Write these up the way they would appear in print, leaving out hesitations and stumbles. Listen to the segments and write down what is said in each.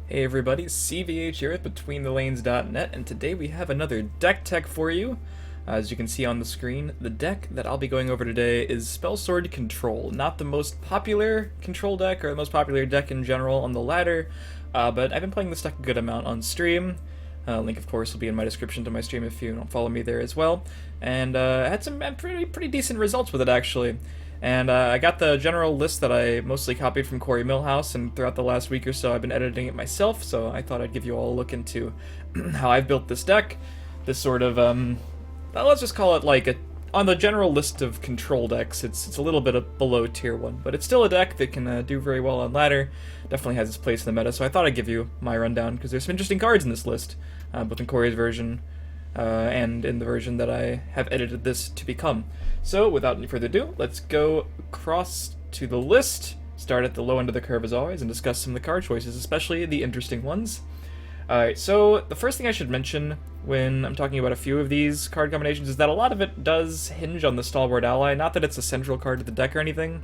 Hey everybody, CVH here with BetweenTheLanes.net, and today we have another deck tech for you. As you can see on the screen, the deck that I'll be going over today is Spellsword Control. Not the most popular control deck, or the most popular deck in general on the ladder, but I've been playing this deck a good amount on stream. Link, of course, will be in my description to my stream if you don't follow me there as well. And I had some pretty decent results with it, actually. And I got the general list that I mostly copied from Corey Millhouse, and throughout the last week or so I've been editing it myself, so I thought I'd give you all a look into how I've built this deck. This sort of, let's just call it like on the general list of control decks, it's a little bit below tier 1, but it's still a deck that can do very well on ladder, definitely has its place in the meta, so I thought I'd give you my rundown, because there's some interesting cards in this list, both in Corey's version and in the version that I have edited this to become. So, without any further ado, let's go across to the list, start at the low end of the curve as always, and discuss some of the card choices, especially the interesting ones. Alright, so the first thing I should mention when I'm talking about a few of these card combinations is that a lot of it does hinge on the Stalwart Ally, not that it's a central card to the deck or anything,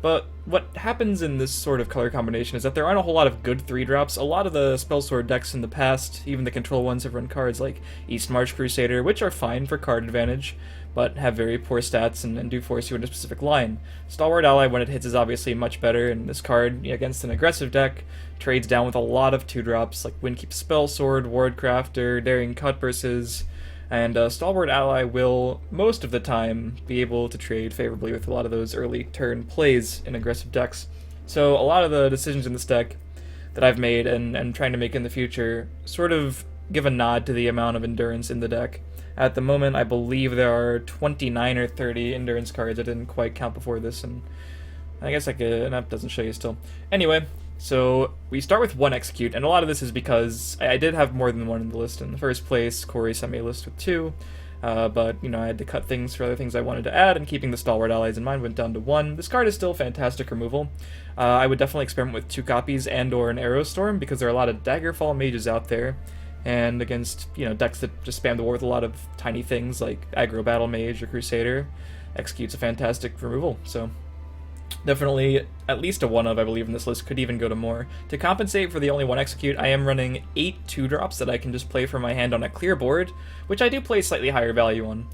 but what happens in this sort of color combination is that there aren't a whole lot of good 3-drops. A lot of the Spellsword decks in the past, even the control ones, have run cards like East March Crusader, which are fine for card advantage, but have very poor stats and do force you into a specific line. Stalwart Ally, when it hits, is obviously much better, and this card, against an aggressive deck, trades down with a lot of 2-drops, like Windkeep Spellsword, Wardcrafter, Daring Cutpurses, and Stalwart Ally will, most of the time, be able to trade favorably with a lot of those early turn plays in aggressive decks. So a lot of the decisions in this deck that I've made and trying to make in the future sort of give a nod to the amount of endurance in the deck. At the moment, I believe there are 29 or 30 endurance cards. I didn't quite count before this, and I guess an app doesn't show you still. Anyway, so we start with 1 execute, and a lot of this is because I did have more than 1 in the list in the first place. Corey sent me a list with 2, but I had to cut things for other things I wanted to add, and keeping the Stalwart Allies in mind went down to 1. This card is still fantastic removal. I would definitely experiment with 2 copies and or an Arrow Storm, because there are a lot of Daggerfall mages out there, and against decks that just spam the war with a lot of tiny things like Aggro Battle Mage or Crusader, execute's a fantastic removal, so definitely at least a 1 of, I believe, in this list, could even go to more. To compensate for the only 1 execute, I am running 8 2-drops that I can just play from my hand on a clear board, which I do play slightly higher value on.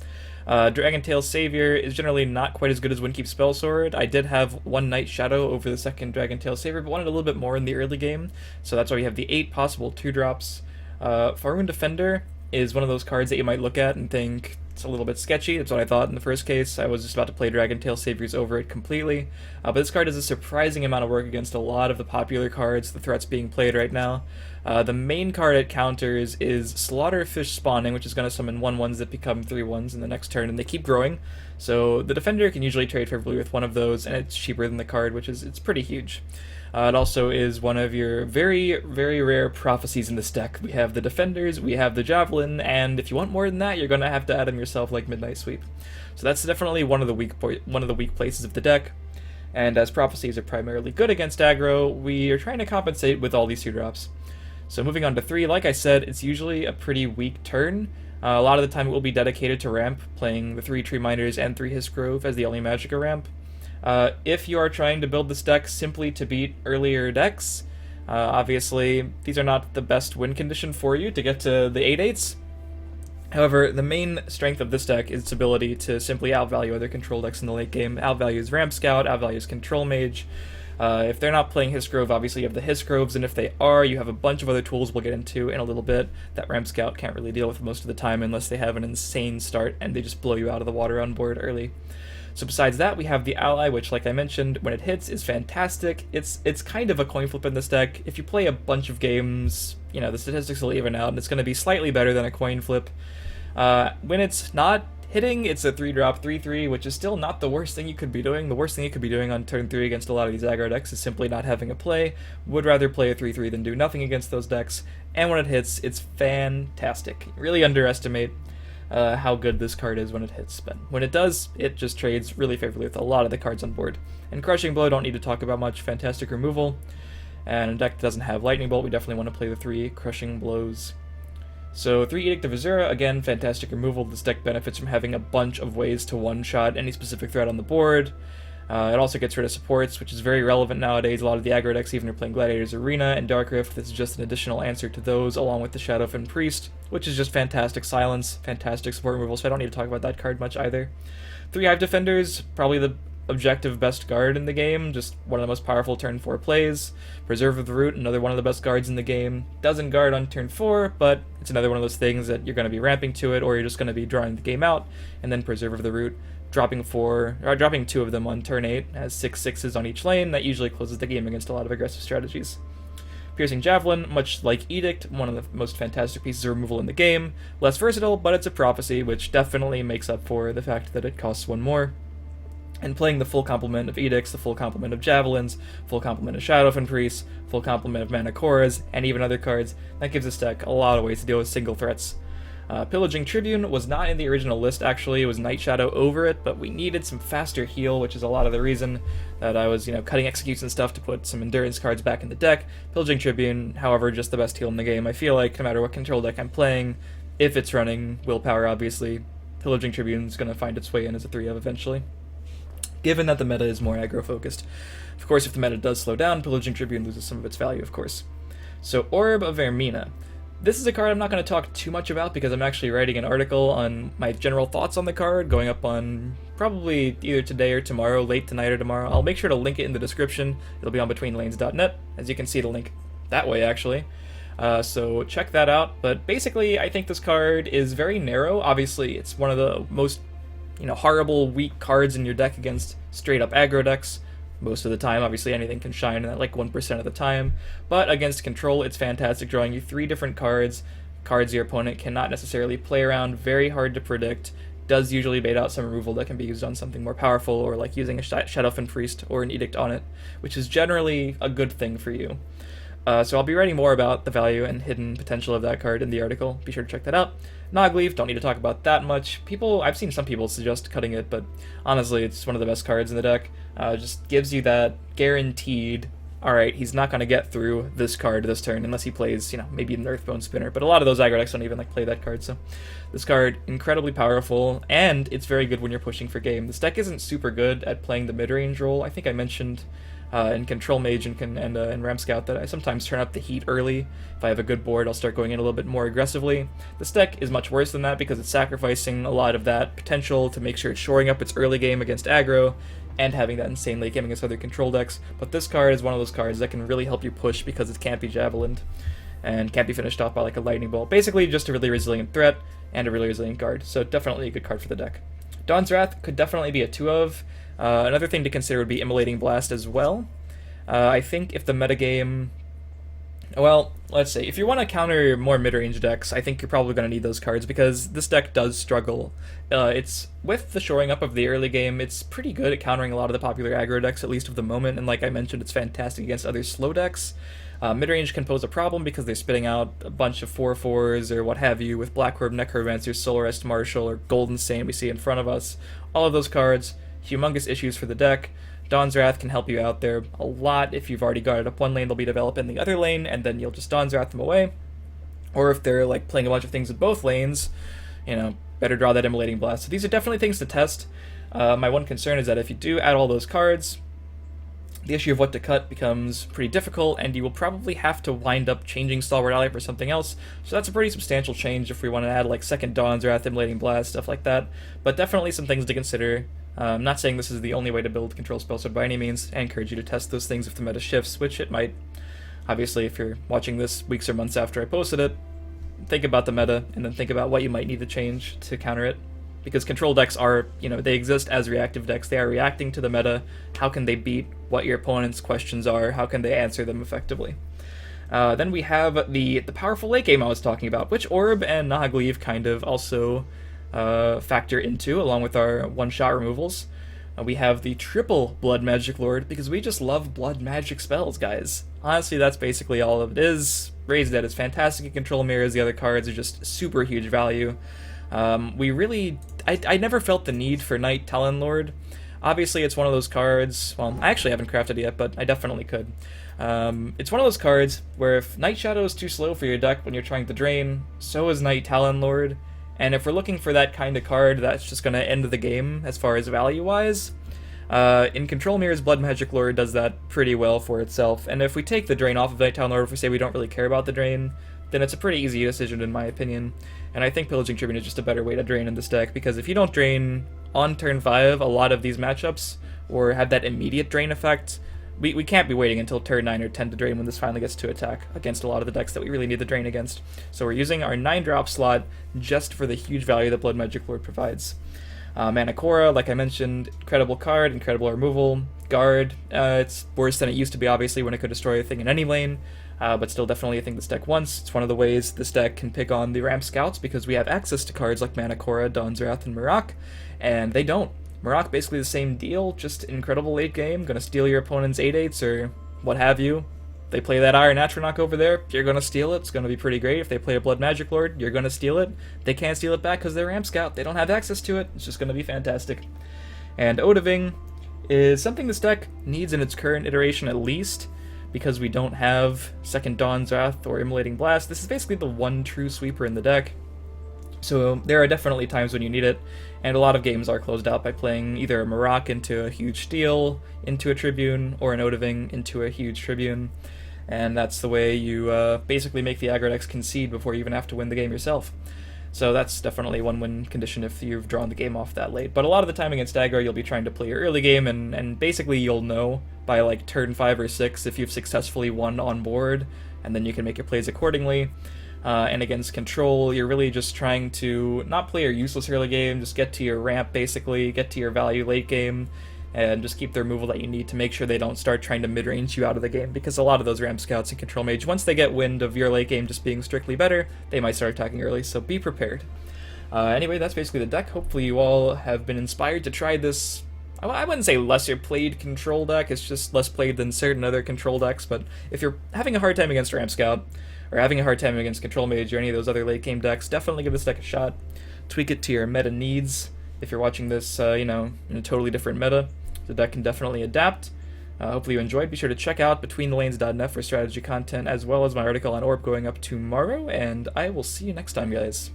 Dragentail Savior is generally not quite as good as Windkeep Spellsword. I did have 1 Night Shadow over the second Dragentail Savior, but wanted a little bit more in the early game, so that's why we have the 8 possible 2-drops. Faroon Defender is one of those cards that you might look at and think it's a little bit sketchy. That's what I thought in the first case. I was just about to play Dragentail Saviors over it completely. But this card does a surprising amount of work against a lot of the popular cards, the threats being played right now. The main card it counters is Slaughterfish Spawning, which is going to summon 1/1s that become 3/1s in the next turn, and they keep growing. So the Defender can usually trade favorably with 1 of those, and it's cheaper than the card, which is it's pretty huge. It also is one of your very, very rare prophecies in this deck. We have the Defenders, we have the Javelin, and if you want more than that, you're going to have to add them yourself like Midnight Sweep. So that's definitely one of the weak places of the deck. And as prophecies are primarily good against aggro, we are trying to compensate with all these 2-drops. So moving on to 3, like I said, it's usually a pretty weak turn. A lot of the time it will be dedicated to ramp, playing the 3 Tree Miners and 3 Hissgrove as the only Magicka ramp. If you are trying to build this deck simply to beat earlier decks, obviously these are not the best win condition for you to get to the 8/8s. However, the main strength of this deck is its ability to simply outvalue other control decks in the late game. Outvalues Ramp Scout, outvalues Control Mage. If they're not playing Hissgrove, obviously you have the Hissgroves, and if they are, you have a bunch of other tools we'll get into in a little bit that Ramp Scout can't really deal with most of the time unless they have an insane start and they just blow you out of the water on board early. So besides that, we have the Ally, which, like I mentioned, when it hits, is fantastic. It's kind of a coin flip in this deck. If you play a bunch of games, the statistics will even out, and it's going to be slightly better than a coin flip. When it's not hitting, it's a 3-drop 3/3, which is still not the worst thing you could be doing. The worst thing you could be doing on turn 3 against a lot of these aggro decks is simply not having a play. Would rather play a 3/3 than do nothing against those decks. And when it hits, it's fantastic. Really underestimate how good this card is when it hits, but when it does, it just trades really favorably with a lot of the cards on board. And Crushing Blow, don't need to talk about much, fantastic removal. And a deck that doesn't have Lightning Bolt, we definitely want to play the 3 Crushing Blows. So 3 Edict of Azura, again, fantastic removal. This deck benefits from having a bunch of ways to one-shot any specific threat on the board. It also gets rid of supports, which is very relevant nowadays. A lot of the aggro decks, even if you're playing Gladiator's Arena and Dark Rift, this is just an additional answer to those, along with the Shadowfen Priest, which is just fantastic silence, fantastic support removal, so I don't need to talk about that card much either. 3 Hive Defenders, probably the objective best guard in the game, just one of the most powerful turn 4 plays. Preserve of the Root, another one of the best guards in the game. Doesn't guard on turn 4, but it's another one of those things that you're going to be ramping to it, or you're just going to be drawing the game out, and then Preserve of the Root, dropping 2 of them on turn 8, has 6/6s on each lane. That usually closes the game against a lot of aggressive strategies. Piercing Javelin, much like Edict, one of the most fantastic pieces of removal in the game. Less versatile, but it's a prophecy, which definitely makes up for the fact that it costs 1 more. And playing the full complement of Edicts, the full complement of Javelins, full complement of Shadowfen Priests, full complement of Mana Koras, and even other cards, that gives this deck a lot of ways to deal with single threats. Pillaging Tribune was not in the original list, actually. It was Night Shadow over it, but we needed some faster heal, which is a lot of the reason that I was, cutting executes and stuff to put some endurance cards back in the deck. Pillaging Tribune, however, just the best heal in the game. I feel like no matter what control deck I'm playing, if it's running Willpower, obviously, Pillaging Tribune is going to find its way in as a 3-of eventually, given that the meta is more aggro-focused. Of course, if the meta does slow down, Pillaging Tribune loses some of its value, of course. So, Orb of Ermina. This is a card I'm not going to talk too much about because I'm actually writing an article on my general thoughts on the card, going up on probably either today or tomorrow, late tonight or tomorrow. I'll make sure to link it in the description. It'll be on betweenlanes.net. As you can see, the link that way, actually. So check that out. But basically, I think this card is very narrow. Obviously, it's one of the most horrible, weak cards in your deck against straight-up aggro decks. Most of the time, obviously anything can shine at like 1% of the time, but against control, it's fantastic, drawing you 3 different cards your opponent cannot necessarily play around, very hard to predict, does usually bait out some removal that can be used on something more powerful, or like using a Shadowfen Priest or an Edict on it, which is generally a good thing for you. So I'll be writing more about the value and hidden potential of that card in the article. Be sure to check that out. Nogleaf, don't need to talk about that much. I've seen some people suggest cutting it, but honestly, it's one of the best cards in the deck. Just gives you that guaranteed, alright, he's not going to get through this card this turn unless he plays, maybe an Earthbone Spinner, but a lot of those aggro decks don't even play that card, so this card, incredibly powerful, and it's very good when you're pushing for game. This deck isn't super good at playing the mid-range role. I think I mentioned in Control Mage and Ram Scout that I sometimes turn up the heat early. If I have a good board, I'll start going in a little bit more aggressively. This deck is much worse than that because it's sacrificing a lot of that potential to make sure it's shoring up its early game against aggro and having that insane late game against other control decks. But this card is one of those cards that can really help you push because it can't be javelined and can't be finished off by like a lightning bolt. Basically just a really resilient threat and a really resilient card, so definitely a good card for the deck. Dawn's Wrath could definitely be a 2-of. Another thing to consider would be Immolating Blast as well. I think if the metagame... Well, let's see. If you want to counter more mid-range decks, I think you're probably going to need those cards because this deck does struggle. It's with the shoring up of the early game, it's pretty good at countering a lot of the popular aggro decks, at least of the moment, and like I mentioned, it's fantastic against other slow decks. Mid-range can pose a problem because they're spitting out a bunch of 4/4s or what have you with Black Orb Necromancer, Solarist Marshal, or Golden Saint we see in front of us. All of those cards, humongous issues for the deck. Dawn's Wrath can help you out there a lot. If you've already guarded up one lane, they'll be developed in the other lane, and then you'll just Dawn's Wrath them away. Or if they're like playing a bunch of things in both lanes, better draw that Immolating Blast. So these are definitely things to test. My one concern is that if you do add all those cards, the issue of what to cut becomes pretty difficult, and you will probably have to wind up changing Stalwart Ally for something else. So that's a pretty substantial change if we want to add like second Dawn's Wrath, Immolating Blast, stuff like that. But definitely some things to consider. I'm not saying this is the only way to build Control Spellsword by any means. I encourage you to test those things if the meta shifts, which it might. Obviously, if you're watching this weeks or months after I posted it, think about the meta, and then think about what you might need to change to counter it. Because control decks are, they exist as reactive decks. They are reacting to the meta. How can they beat what your opponent's questions are? How can they answer them effectively? Then we have the powerful late game I was talking about, which Orb and Nahagleave kind of also factor into, along with our one-shot removals. We have the triple Blood Magic Lord, because we just love blood magic spells, guys. Honestly, that's basically all of it is. Raise Dead is fantastic in control mirrors. The other cards are just super huge value. I never felt the need for Night Talon Lord. Obviously, it's one of those cards, well, I actually haven't crafted it yet, but I definitely could. It's one of those cards where if Night Shadow is too slow for your deck when you're trying to drain, so is Night Talon Lord. And if we're looking for that kind of card that's just going to end the game as far as value-wise, In Control Mirrors, Blood Magic Lord does that pretty well for itself, and if we take the drain off of Nighttown Lord, if we say we don't really care about the drain, then it's a pretty easy decision in my opinion. And I think Pillaging Tribune is just a better way to drain in this deck, because if you don't drain on turn 5 a lot of these matchups, or have that immediate drain effect, we can't be waiting until turn 9 or 10 to drain when this finally gets to attack against a lot of the decks that we really need the drain against. So we're using our 9-drop slot just for the huge value that Blood Magic Lord provides. Manacora, like I mentioned, incredible card, incredible removal. Guard, it's worse than it used to be, obviously, when it could destroy a thing in any lane, but still definitely a thing this deck wants. It's one of the ways this deck can pick on the Ramp Scouts, because we have access to cards like Manacora, Dawn's Wrath, and Marak, and they don't. Marak, basically the same deal, just incredible late game, gonna steal your opponent's 8/8s or what have you. They play that Iron Atronach over there, you're gonna steal it, it's gonna be pretty great. If they play a Blood Magic Lord, you're gonna steal it. They can't steal it back because they're Ramp Scout, they don't have access to it, it's just gonna be fantastic. And Odaving is something this deck needs in its current iteration at least, because we don't have second Dawn's Wrath or Immolating Blast. This is basically the one true sweeper in the deck. So there are definitely times when you need it, and a lot of games are closed out by playing either a Marak into a huge steal, into a Tribune, or an Odaving into a huge Tribune, and that's the way you basically make the aggro decks concede before you even have to win the game yourself. So that's definitely a one-win condition if you've drawn the game off that late. But a lot of the time against aggro, you'll be trying to play your early game, and basically you'll know by like turn 5 or 6 if you've successfully won on board, and then you can make your plays accordingly. And against Control, you're really just trying to not play your useless early game, just get to your ramp basically, get to your value late game, and just keep the removal that you need to make sure they don't start trying to mid-range you out of the game, because a lot of those Ramp Scouts and Control Mage, once they get wind of your late game just being strictly better, they might start attacking early, so be prepared. Anyway, that's basically the deck. Hopefully you all have been inspired to try this, I wouldn't say lesser played Control deck, it's just less played than certain other Control decks, but if you're having a hard time against Ramp Scout, or having a hard time against Control Mage or any of those other late game decks, definitely give this deck a shot. Tweak it to your meta needs. If you're watching this, in a totally different meta, the deck can definitely adapt. Hopefully you enjoyed. Be sure to check out betweenthelane.net for strategy content, as well as my article on Orb going up tomorrow, and I will see you next time, guys.